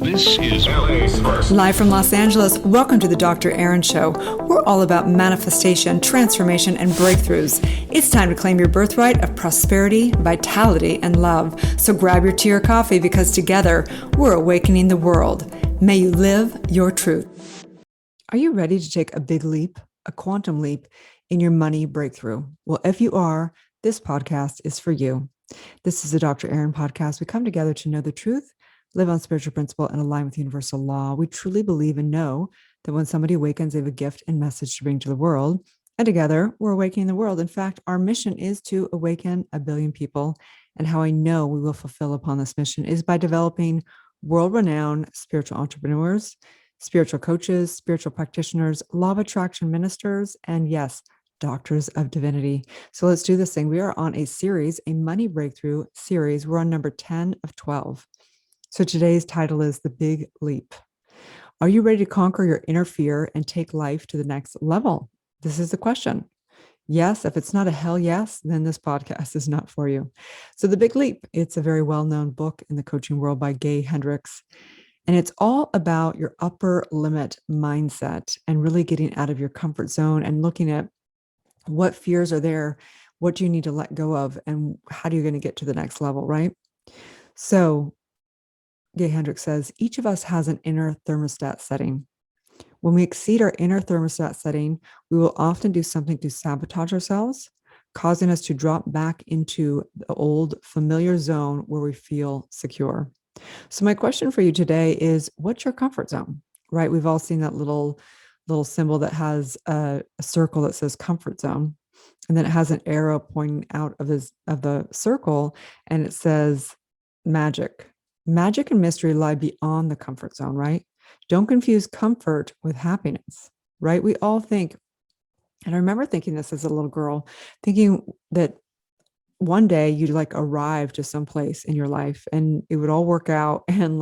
This is LA's first. Live from Los Angeles, welcome to the Dr. Erin Show. We're all about manifestation, transformation, and breakthroughs. It's time to claim your birthright of prosperity, vitality, and love. So grab your tea or coffee because together we're awakening the world. May you live your truth. Are you ready to take a big leap, a quantum leap in your money breakthrough? Well, if you are, this podcast is for you. This is the Dr. Erin podcast. We come together to know the truth, live on spiritual principle, and align with universal law. We truly believe and know that when somebody awakens, they have a gift and message to bring to the world. And together, we're awakening the world. In fact, our mission is to awaken 1 billion people. And how I know we will fulfill upon this mission is by developing world-renowned spiritual entrepreneurs, spiritual coaches, spiritual practitioners, law of attraction ministers, and yes, doctors of divinity. So let's do this thing. We are on a series, a money breakthrough series. We're on number 10 of 12. So today's title is The Big Leap. Are you ready to conquer your inner fear and take life to the next level? This is the question. Yes, if it's not a hell yes, then this podcast is not for you. So The Big Leap, it's a very well-known book in the coaching world by Gay Hendricks. And it's all about your upper limit mindset and really getting out of your comfort zone and looking at what fears are there, what do you need to let go of, and how are you going to get to the next level, right? So Gay Hendricks says, each of us has an inner thermostat setting. When we exceed our inner thermostat setting, we will often do something to sabotage ourselves, causing us to drop back into the old familiar zone where we feel secure. So my question for you today is, what's your comfort zone, right? We've all seen that little symbol that has a circle that says comfort zone. And then it has an arrow pointing out of the circle, and it says magic. Magic and mystery lie beyond the comfort zone, right? Don't confuse comfort with happiness, right? We all think, and I remember thinking this as a little girl, thinking that one day you'd like arrive to some place in your life and it would all work out, and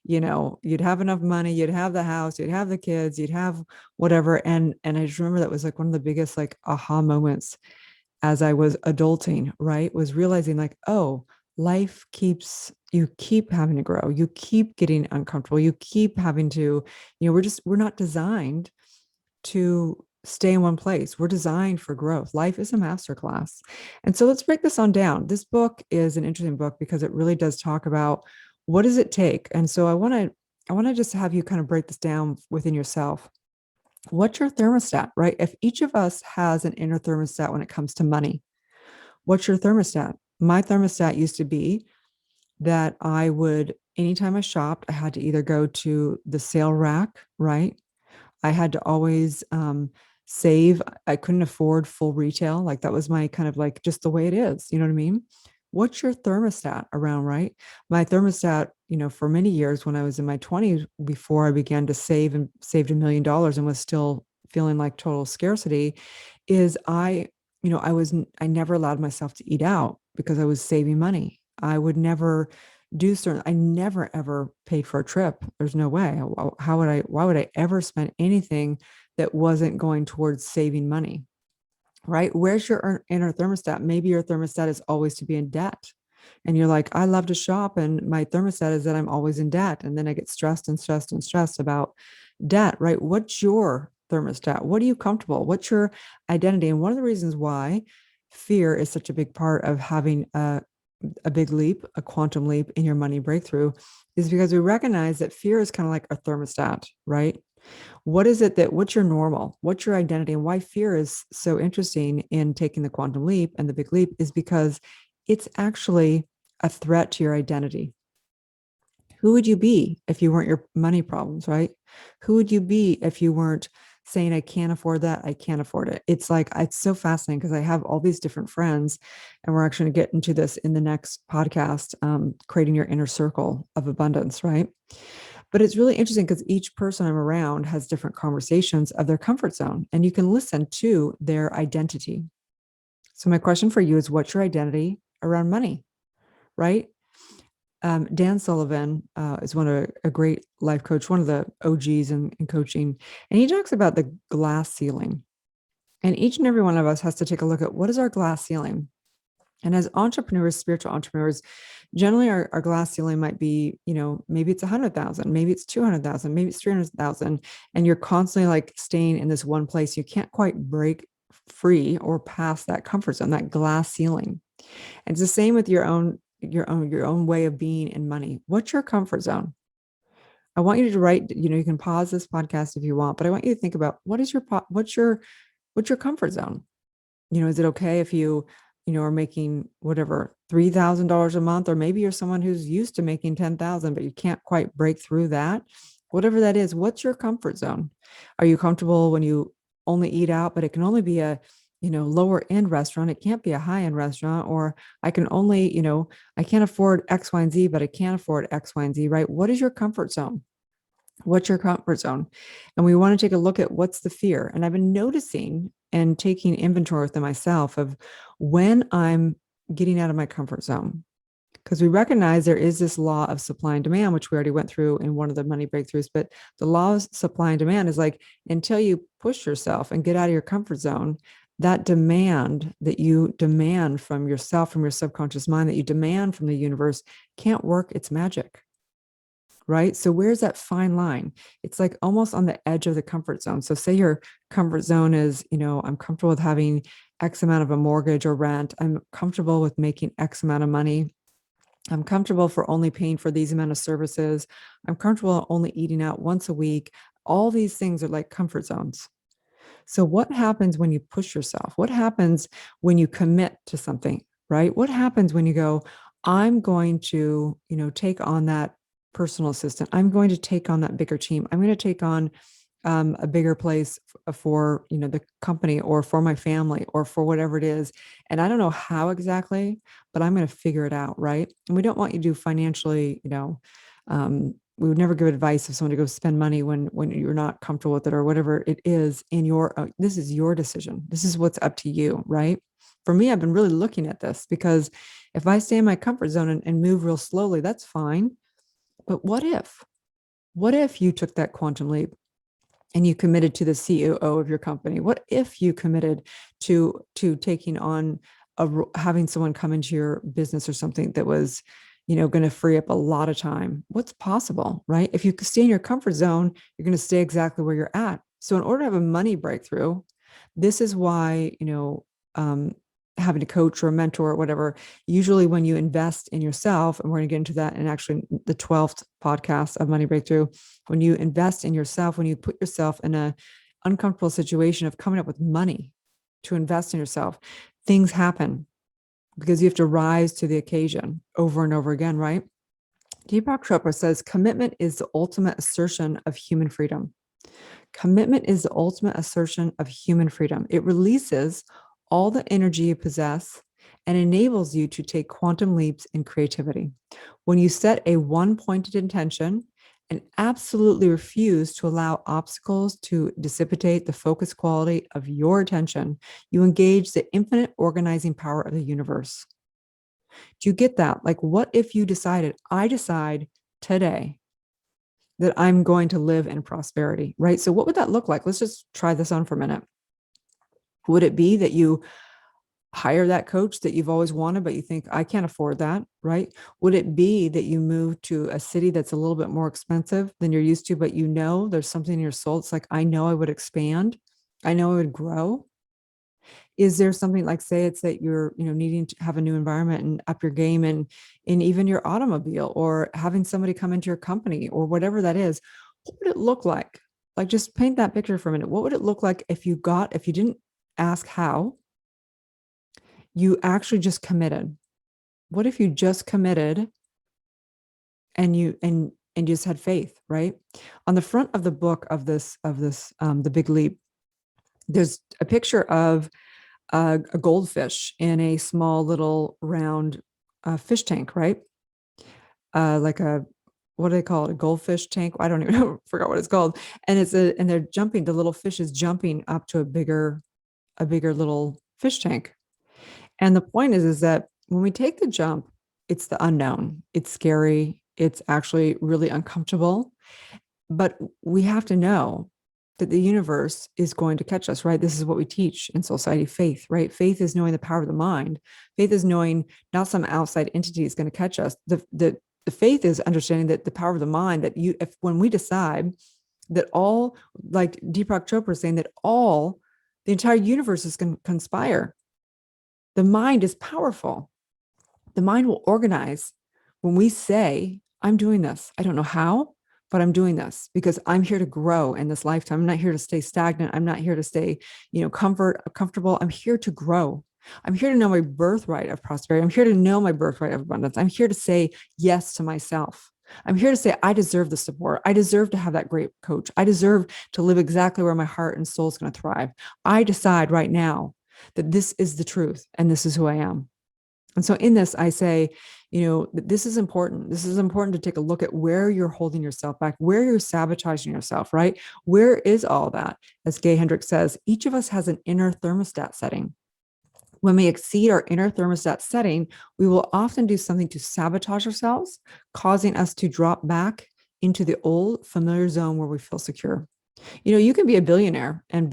you'd have enough money, you'd have the house, you'd have the kids, you'd have whatever. And I just remember that was like one of the biggest like aha moments as I was adulting, right? Was realizing like, oh, life you keep having to grow. You keep getting uncomfortable. You keep having to, we're not designed to stay in one place. We're designed for growth. Life is a masterclass. And so let's break this on down. This book is an interesting book because it really does talk about what does it take? And so I want to just have you kind of break this down within yourself. What's your thermostat, right? If each of us has an inner thermostat when it comes to money, what's your thermostat? My thermostat used to be that anytime I shopped, I had to either go to the sale rack, right? I had to always save. I couldn't afford full retail. Like that was my kind of like just the way it is. You know what I mean? What's your thermostat around, right? My thermostat, for many years when I was in my 20s, before I began to save and saved $1 million and was still feeling like total scarcity, is I never allowed myself to eat out because I was saving money. I would never I never ever paid for a trip. There's no way. Why would I ever spend anything that wasn't going towards saving money? Right? Where's your inner thermostat? Maybe your thermostat is always to be in debt. And you're like, I love to shop, and my thermostat is that I'm always in debt. And then I get stressed about debt, right? What's your thermostat? What are you comfortable? What's your identity? And one of the reasons why fear is such a big part of having a big leap, a quantum leap in your money breakthrough, is because we recognize that fear is kind of like a thermostat, right? What's your normal? What's your identity? And why fear is so interesting in taking the quantum leap and the big leap is because it's actually a threat to your identity. Who would you be if you weren't your money problems, right? Who would you be if you weren't saying, I can't afford that, I can't afford it? It's so fascinating because I have all these different friends, and we're actually going to get into this in the next podcast, creating your inner circle of abundance, right? But it's really interesting because each person I'm around has different conversations of their comfort zone, and you can listen to their identity. So my question for you is, what's your identity around money, right? Dan Sullivan is a great life coach, one of the OGs in coaching, and he talks about the glass ceiling. And each and every one of us has to take a look at what is our glass ceiling. And as entrepreneurs, spiritual entrepreneurs, Generally, our glass ceiling might be, maybe it's 100,000, maybe it's 200,000, maybe it's 300,000. And you're constantly like staying in this one place. You can't quite break free or past that comfort zone, that glass ceiling. And it's the same with your own way of being in money. What's your comfort zone? I want you to write, you can pause this podcast if you want, but I want you to think about what's your comfort zone? Is it okay if you are making whatever, $3,000 a month, or maybe you're someone who's used to making 10,000, but you can't quite break through that. Whatever that is, what's your comfort zone? Are you comfortable when you only eat out, but it can only be a, lower end restaurant? It can't be a high end restaurant. Or I can only, I can't afford X, Y, and Z, but I can't afford X, Y, and Z, right? What is your comfort zone? What's your comfort zone? And we want to take a look at what's the fear. And I've been noticing and taking inventory within myself of when I'm getting out of my comfort zone. Because we recognize there is this law of supply and demand, which we already went through in one of the money breakthroughs. But the law of supply and demand is like, until you push yourself and get out of your comfort zone, that demand that you demand from yourself, from your subconscious mind, that you demand from the universe can't work its magic. Right? So where's that fine line? It's like almost on the edge of the comfort zone. So say your comfort zone is, I'm comfortable with having X amount of a mortgage or rent. I'm comfortable with making X amount of money. I'm comfortable for only paying for these amount of services. I'm comfortable only eating out once a week. All these things are like comfort zones. So what happens when you push yourself? What happens when you commit to something, right? What happens when you go, I'm going to, take on that personal assistant. I'm going to take on that bigger team. I'm going to take on a bigger place for, the company or for my family or for whatever it is. And I don't know how exactly, but I'm going to figure it out. Right. And we don't want you to do financially, we would never give advice of someone to go spend money when you're not comfortable with it or whatever it is in your, this is your decision. This is what's up to you. Right. For me, I've been really looking at this because if I stay in my comfort zone and move real slowly, that's fine. But what if you took that quantum leap and you committed to the CEO of your company? What if you committed to taking on having someone come into your business or something that was, going to free up a lot of time? What's possible, right? If you stay in your comfort zone, you're going to stay exactly where you're at. So in order to have a money breakthrough, this is why, having a coach or a mentor or whatever, usually when you invest in yourself, and we're going to get into that in actually the 12th podcast of Money Breakthrough, when you invest in yourself, when you put yourself in an uncomfortable situation of coming up with money to invest in yourself, things happen because you have to rise to the occasion over and over again, right? Deepak Chopra says, commitment is the ultimate assertion of human freedom. Commitment is the ultimate assertion of human freedom. It releases all the energy you possess and enables you to take quantum leaps in creativity. When you set a one-pointed intention and absolutely refuse to allow obstacles to dissipate the focus quality of your attention, you engage the infinite organizing power of the universe. Do you get that? Like, what if you decided, I decide today that I'm going to live in prosperity, right? So what would that look like? Let's just try this on for a minute. Would it be that you hire that coach that you've always wanted, but you think, I can't afford that, right? Would it be that you move to a city that's a little bit more expensive than you're used to, but there's something in your soul? It's like, I know I would expand. I know I would grow. Is there something like, say it's that you're, needing to have a new environment and up your game and in even your automobile, or having somebody come into your company or whatever that is? What would it look like? Like, just paint that picture for a minute. What would it look like if you didn't ask how, you actually just committed? What if you just committed and just had faith, right? On the front of the book of this, The Big Leap, there's a picture of a goldfish in a small little round fish tank, right? Like what do they call it? A goldfish tank? I don't even know, forgot what it's called. And and they're jumping, the little fish is jumping up to a bigger little fish tank. And the point is that when we take the jump, it's the unknown. It's scary. It's actually really uncomfortable. But we have to know that the universe is going to catch us, right? This is what we teach in Soulciété, faith, right? Faith is knowing the power of the mind. Faith is knowing not some outside entity is going to catch us. The faith is understanding that the power of the mind, that if when we decide that all, like Deepak Chopra is saying, that the entire universe is going to conspire. The mind is powerful. The mind will organize when we say, I'm doing this. I don't know how, but I'm doing this because I'm here to grow in this lifetime. I'm not here to stay stagnant. I'm not here to stay, comfortable. I'm here to grow. I'm here to know my birthright of prosperity. I'm here to know my birthright of abundance. I'm here to say yes to myself. I'm here to say, I deserve the support. I deserve to have that great coach. I deserve to live exactly where my heart and soul is going to thrive. I decide right now that this is the truth and this is who I am. And so in this, I say, this is important. This is important to take a look at where you're holding yourself back, where you're sabotaging yourself, right? Where is all that? As Gay Hendricks says, each of us has an inner thermostat setting. When we exceed our inner thermostat setting, we will often do something to sabotage ourselves, causing us to drop back into the old familiar zone where we feel secure. You can be a billionaire and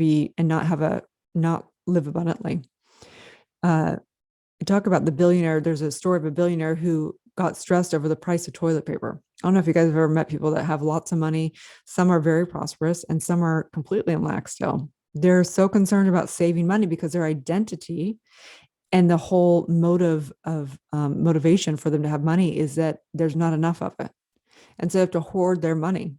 not live abundantly. Talk about the billionaire. There's a story of a billionaire who got stressed over the price of toilet paper. I don't know if you guys have ever met people that have lots of money. Some are very prosperous and some are completely in lack still. They're so concerned about saving money because their identity and the whole motive of motivation for them to have money is that there's not enough of it. And so they have to hoard their money.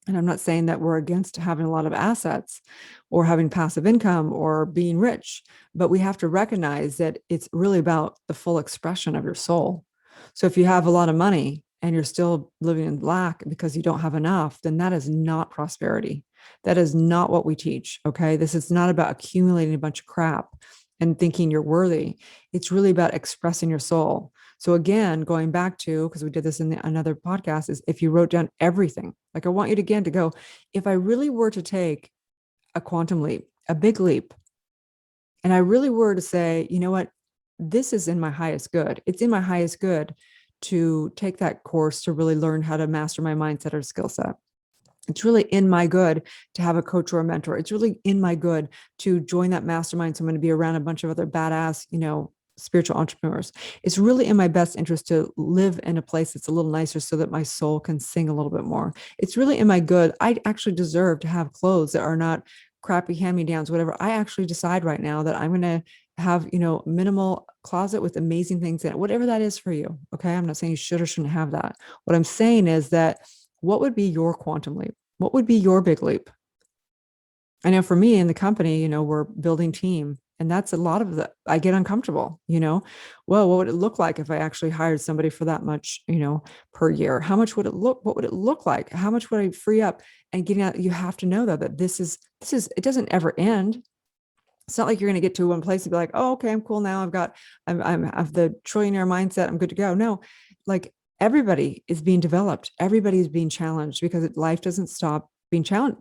And I'm not saying that we're against having a lot of assets or having passive income or being rich, but we have to recognize that it's really about the full expression of your soul. So if you have a lot of money and you're still living in lack because you don't have enough, then that is not prosperity. That is not what we teach. Okay. This is not about accumulating a bunch of crap and thinking you're worthy. It's really about expressing your soul. So again, going back to, because we did this in another podcast, is if you wrote down everything, like I want you to again to go, if I really were to take a quantum leap, a big leap, and I really were to say, you know what, this is in my highest good. It's in my highest good to take that course to really learn how to master my mindset or skill set. It's really in my good to have a coach or a mentor. It's really in my good to join that mastermind. So I'm going to be around a bunch of other badass, spiritual entrepreneurs. It's really in my best interest to live in a place that's a little nicer so that my soul can sing a little bit more. It's really in my good. I actually deserve to have clothes that are not crappy hand-me-downs, whatever. I actually decide right now that I'm going to have, minimal closet with amazing things in it, whatever that is for you. Okay. I'm not saying you should or shouldn't have that. What I'm saying is that what would be your quantum leap? What would be your big leap? I know for me in the company, we're building team. And that's a lot of I get uncomfortable, well, what would it look like if I actually hired somebody for that much, per year? How much would it look? What would it look like? How much would I free up? And getting out, you have to know though, that this is, it doesn't ever end. It's not like you're going to get to one place and be like, oh, okay, I'm cool now. I have the trillionaire mindset. I'm good to go. No, like everybody is being developed. Everybody is being challenged because life doesn't stop being challenged.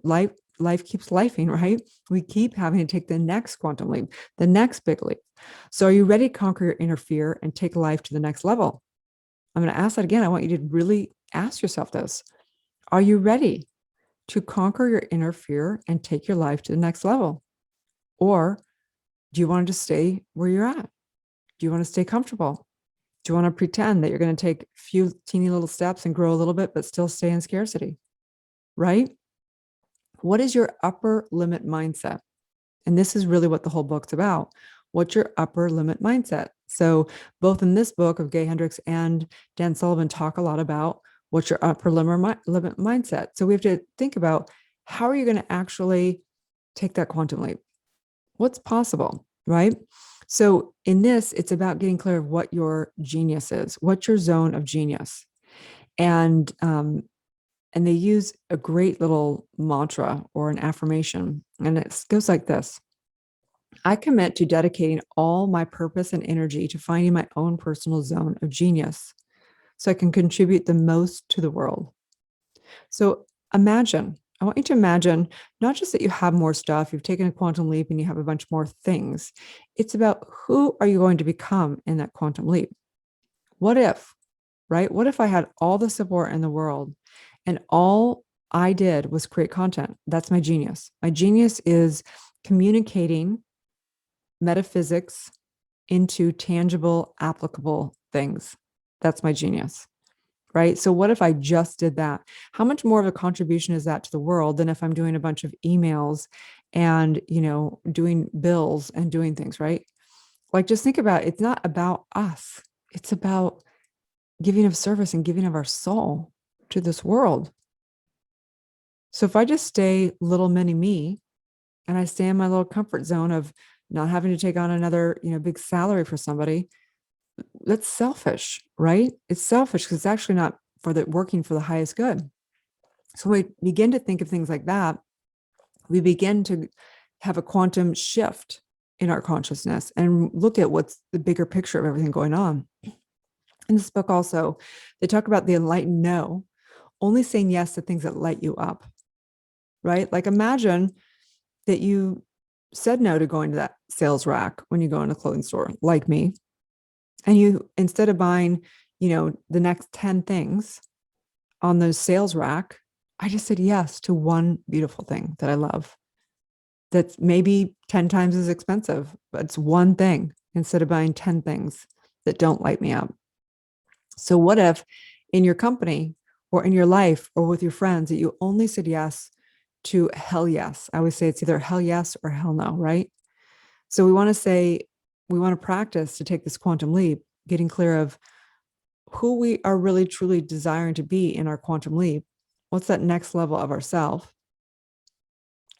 Life keeps lifing, right? We keep having to take the next quantum leap, the next big leap. So are you ready to conquer your inner fear and take life to the next level? I'm going to ask that again. I want you to really ask yourself this. Are you ready to conquer your inner fear and take your life to the next level? Or do you want to just stay where you're at? Do you want to stay comfortable? Do you want to pretend that you're going to take a few teeny little steps and grow a little bit, but still stay in scarcity? Right? What is your upper limit mindset? And this is really what the whole book's about. What's your upper limit mindset? So both in this book of Gay Hendricks and Dan Sullivan talk a lot about what's your upper limit mindset. So we have to think about how are you going to actually take that quantum leap? What's possible, right? So in this, it's about getting clear of what your genius is. What's your zone of genius? And they use a great little mantra or an affirmation. And it goes like this. I commit to dedicating all my purpose and energy to finding my own personal zone of genius so I can contribute the most to the world. So I want you to imagine not just that you have more stuff, you've taken a quantum leap and you have a bunch more things. It's about who are you going to become in that quantum leap? What if, right? What if I had all the support in the world and all I did was create content. That's my genius. My genius is communicating metaphysics into tangible, applicable things. That's my genius, right? So what if I just did that? How much more of a contribution is that to the world than if I'm doing a bunch of emails and, doing bills and doing things, right? Like, just think about it. It's not about us. It's about giving of service and giving of our soul to this world. So if I just stay little mini me and I stay in my little comfort zone of not having to take on another, big salary for somebody, that's selfish, right? It's selfish because it's actually not working for the highest good. So we begin to think of things like that. We begin to have a quantum shift in our consciousness and look at what's the bigger picture of everything going on. In this book also, they talk about the enlightened no, only saying yes to things that light you up, right? Like, imagine that you said no to going to that sales rack when you go in a clothing store, like me, and you, instead of buying, the next 10 things on the sales rack, I just said yes to one beautiful thing that I love. That's maybe 10 times as expensive, but it's one thing instead of buying 10 things that don't light me up. So what if in your company or in your life or with your friends that you only said yes to hell yes? I always say it's either hell yes or hell no, right? So we want to practice to take this quantum leap, getting clear of who we are really truly desiring to be in our quantum leap. What's that next level of ourself?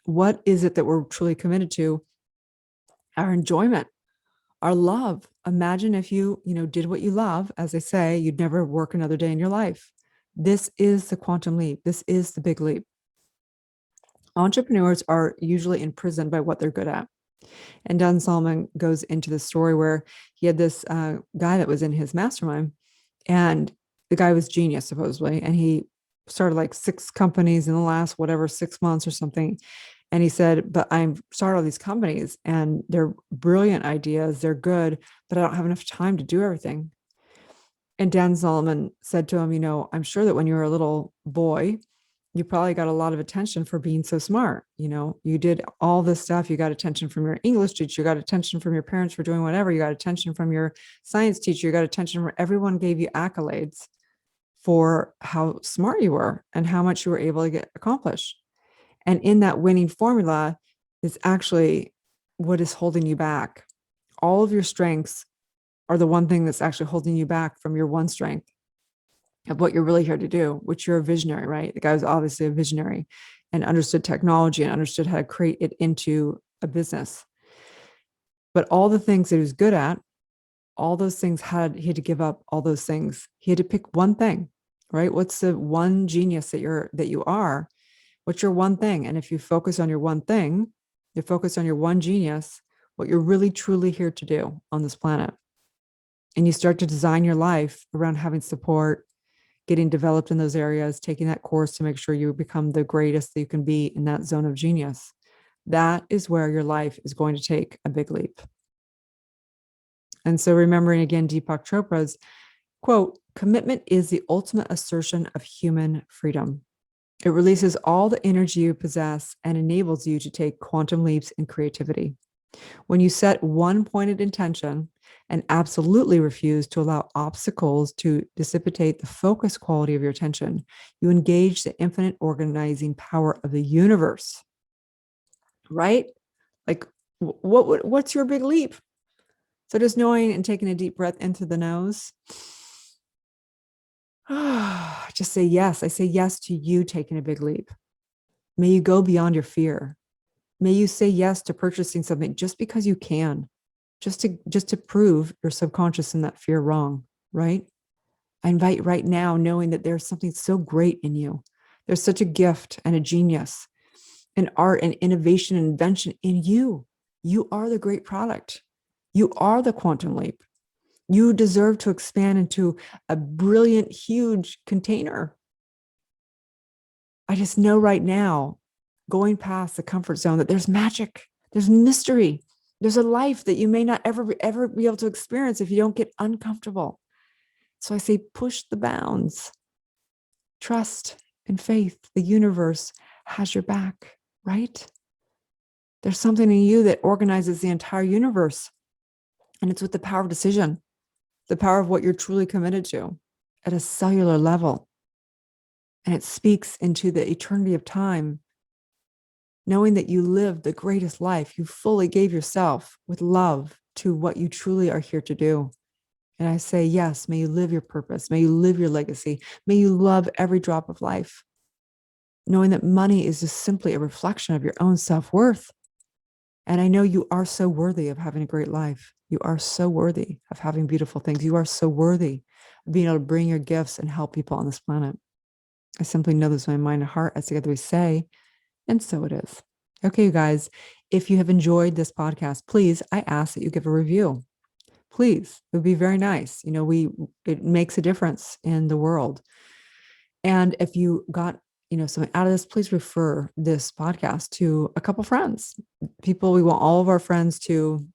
What is it that we're truly committed to? Our enjoyment, our love. Imagine if you, did what you love. As they say, you'd never work another day in your life. This is the quantum leap. This is the big leap. Entrepreneurs are usually imprisoned by what they're good at. And Dan Solomon goes into the story where he had this guy that was in his mastermind, and the guy was genius, supposedly. And he started like 6 companies in the last, 6 months or something. And he said, but I've started all these companies and they're brilliant ideas. They're good, but I don't have enough time to do everything. And Dan Solomon said to him, I'm sure that when you were a little boy, you probably got a lot of attention for being so smart. You did all this stuff. You got attention from your English teacher. You got attention from your parents for doing whatever. You got attention from your science teacher. You got attention from everyone gave you accolades for how smart you were and how much you were able to get accomplished. And in that winning formula is actually what is holding you back. All of your strengths are the one thing that's actually holding you back from your one strength of what you're really here to do, which you're a visionary, right? The guy was obviously a visionary and understood technology and understood how to create it into a business. But all the things that he was good at, all those things he had to give up all those things. He had to pick one thing, right? What's the one genius that you are? What's your one thing? And if you focus on your one thing, you focus on your one genius, what you're really truly here to do on this planet. And you start to design your life around having support, getting developed in those areas, taking that course to make sure you become the greatest that you can be in that zone of genius. That is where your life is going to take a big leap. And so remembering again, Deepak Chopra's quote, commitment is the ultimate assertion of human freedom. It releases all the energy you possess and enables you to take quantum leaps in creativity. When you set one pointed intention and absolutely refuse to allow obstacles to dissipate the focus quality of your attention, you engage the infinite organizing power of the universe, right? Like, what's your big leap? So just knowing and taking a deep breath into the nose. Just say yes. I say yes to you taking a big leap. May you go beyond your fear. May you say yes to purchasing something just because you can, just to prove your subconscious and that fear wrong, right? I invite right now, knowing that there's something so great in you. There's such a gift and a genius, and art and innovation and invention in you. You are the great product. You are the quantum leap. You deserve to expand into a brilliant, huge container. I just know right now, going past the comfort zone, that there's magic, there's mystery, there's a life that you may not ever be able to experience if you don't get uncomfortable. So I say, push the bounds, trust, and faith. The universe has your back, right? There's something in you that organizes the entire universe. And it's with the power of decision, the power of what you're truly committed to at a cellular level. And it speaks into the eternity of time, knowing that you lived the greatest life. You fully gave yourself with love to what you truly are here to do. And I say, yes, may you live your purpose. May you live your legacy. May you love every drop of life, knowing that money is just simply a reflection of your own self-worth. And I know you are so worthy of having a great life. You are so worthy of having beautiful things. You are so worthy of being able to bring your gifts and help people on this planet. I simply know this in my mind and heart, as together we say, and so it is. Okay, you guys, if you have enjoyed this podcast, please, I ask that you give a review. Please, it would be very nice. It makes a difference in the world. And if you got, something out of this, please refer this podcast to a couple friends. People, we want all of our friends to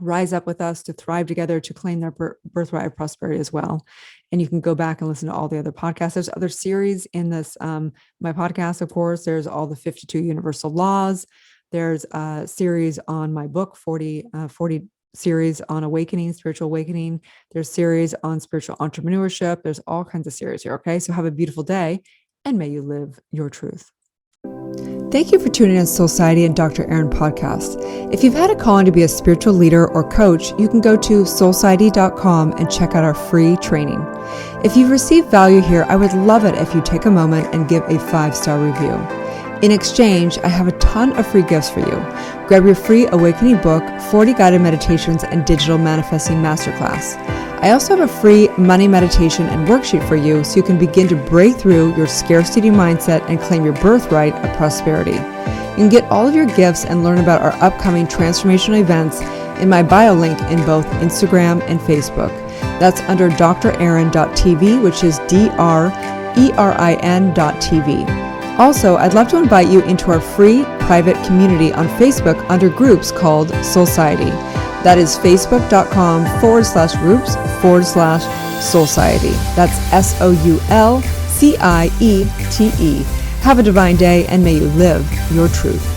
rise up with us, to thrive together, to claim their birthright of prosperity as well. And you can go back and listen to all the other podcasts. There's other series in this, my podcast, of course. There's all the 52 universal laws. There's a series on my book, 40 series on awakening, spiritual awakening. There's series on spiritual entrepreneurship. There's all kinds of series here. Okay. So have a beautiful day and may you live your truth. Thank you for tuning in to Soulciété and Dr. Erin podcast. If you've had a calling to be a spiritual leader or coach, you can go to soulciété.com and check out our free training. If you've received value here, I would love it if you take a moment and give a 5-star review. In exchange, I have a ton of free gifts for you. Grab your free awakening book, 40 guided meditations, and digital manifesting masterclass. I also have a free money meditation and worksheet for you so you can begin to break through your scarcity mindset and claim your birthright of prosperity. You can get all of your gifts and learn about our upcoming transformational events in my bio link in both Instagram and Facebook. That's under drerin.tv, which is DRERIN.tv. Also, I'd love to invite you into our free private community on Facebook under groups called Soulciété. That is facebook.com/groups/Soulciété. That's SOULCIETE. Have a divine day and may you live your truth.